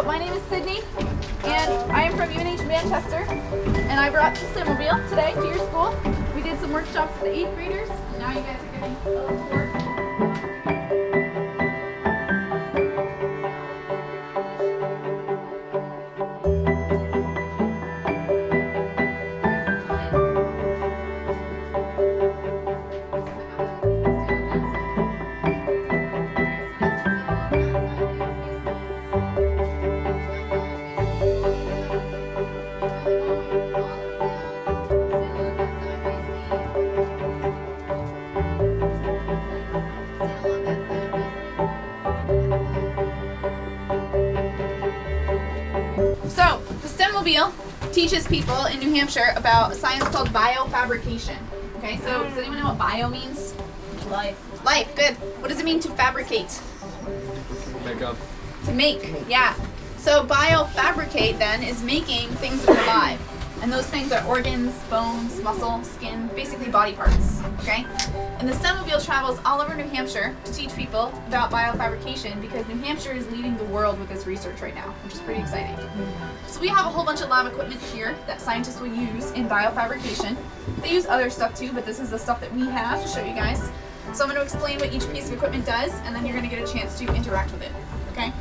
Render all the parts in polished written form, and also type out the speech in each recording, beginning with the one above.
So my name is Sydney, and I am from UNH Manchester, and I brought the STEM-MoBILE today to your school. We did some workshops for the 8th graders, and now you guys are getting a little tour. So, the STEM-MoBILE teaches people in New Hampshire about a science called biofabrication. Okay, so does anyone know what bio means? Life. Life, good. What does it mean to fabricate? Make up. To make, yeah. So biofabricate then is making things that are alive. And those things are organs, bones, muscle, skin, basically body parts, okay? And the STEM-MoBILE travels all over New Hampshire to teach people about biofabrication because New Hampshire is leading the world with this research right now, which is pretty exciting. So we have a whole bunch of lab equipment here that scientists will use in biofabrication. They use other stuff too, but this is the stuff that we have to show you guys. So I'm going to explain what each piece of equipment does, and then you're going to get a chance to interact with it, okay?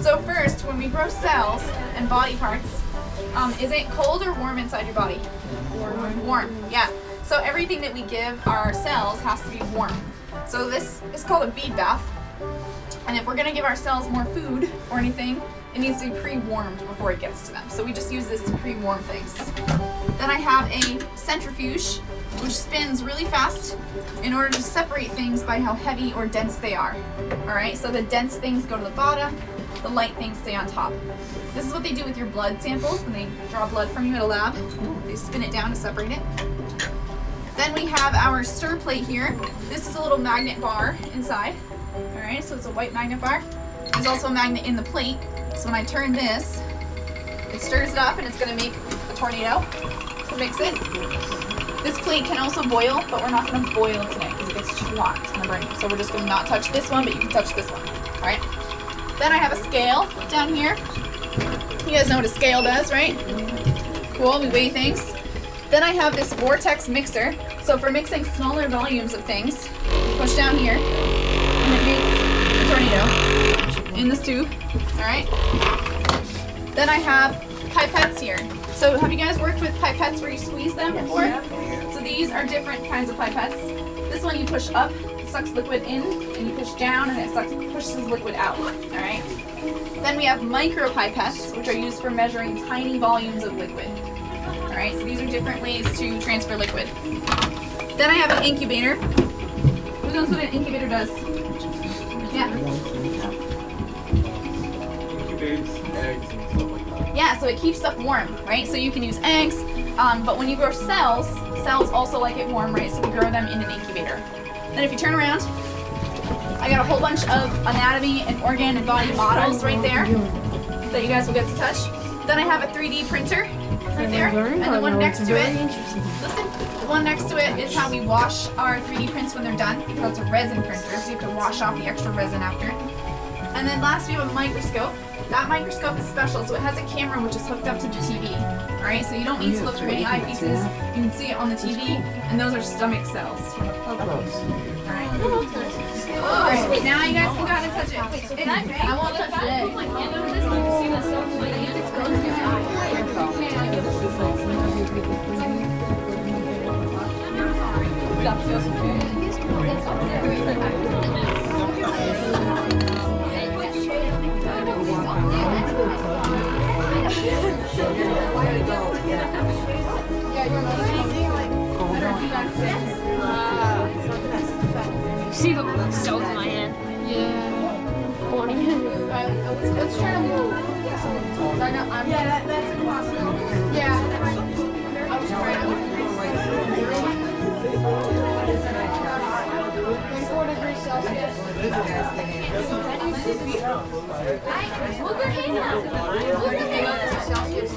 So first, when we grow cells and body parts, is it cold or warm inside your body? Warm, yeah. So everything that we give our cells has to be warm. So this is called a bead bath. And if we're going to give our cells more food or anything, it needs to be pre-warmed before it gets to them. So we just use this to pre-warm things. Then I have a centrifuge, which spins really fast in order to separate things by how heavy or dense they are. Alright, so the dense things go to the bottom, the light things stay on top. This is what they do with your blood samples when they draw blood from you at a lab. They spin it down to separate it. Then we have our stir plate here. This is a little magnet bar inside. Alright, so it's a white magnet bar. There's also a magnet in the plate. So when I turn this, it stirs it up and it's going to make a tornado to mix it. This plate can also boil, but we're not going to boil it today because it gets too hot. It's going to burn you. So we're just going to not touch this one, but you can touch this one. Alright. Then I have a scale down here. You guys know what a scale does, right? Cool, we weigh things. Then I have this vortex mixer. So for mixing smaller volumes of things, push down here, and it makes a tornado in this tube. Alright. Then I have pipettes here. So have you guys worked with pipettes where you squeeze them before? So these are different kinds of pipettes. This one you push up, it sucks liquid in, and you push down and it pushes liquid out. Alright. Then we have micropipettes, which are used for measuring tiny volumes of liquid. Alright, so these are different ways to transfer liquid. Then I have an incubator. Who knows what an incubator does? Yeah. Incubates eggs and stuff like that. Yeah, so it keeps stuff warm, right? So you can use eggs, but when you grow cells, cells also like it warm, right? So we grow them in an incubator. Then if you turn around, I got a whole bunch of anatomy and organ and body models right there that you guys will get to touch. Then I have a 3D printer right there, and the one next to it, listen, the one next to it is how we wash our 3D prints when they're done. So it's a resin printer, so you have to wash off the extra resin after. And then last we have a microscope. That microscope is special, so it has a camera which is hooked up to the TV. Alright, so you don't need to look through any eyepieces. You can see it on the TV, and those are stomach cells. Alright. Alright, now you guys can go ahead and touch it. I won't touch See the stones in my hand? Yeah. Let's try to move. Yeah, that's impossible. Yeah. I was trying to move. 4 degrees Celsius. Move your hand out. Move your hand out. Celsius.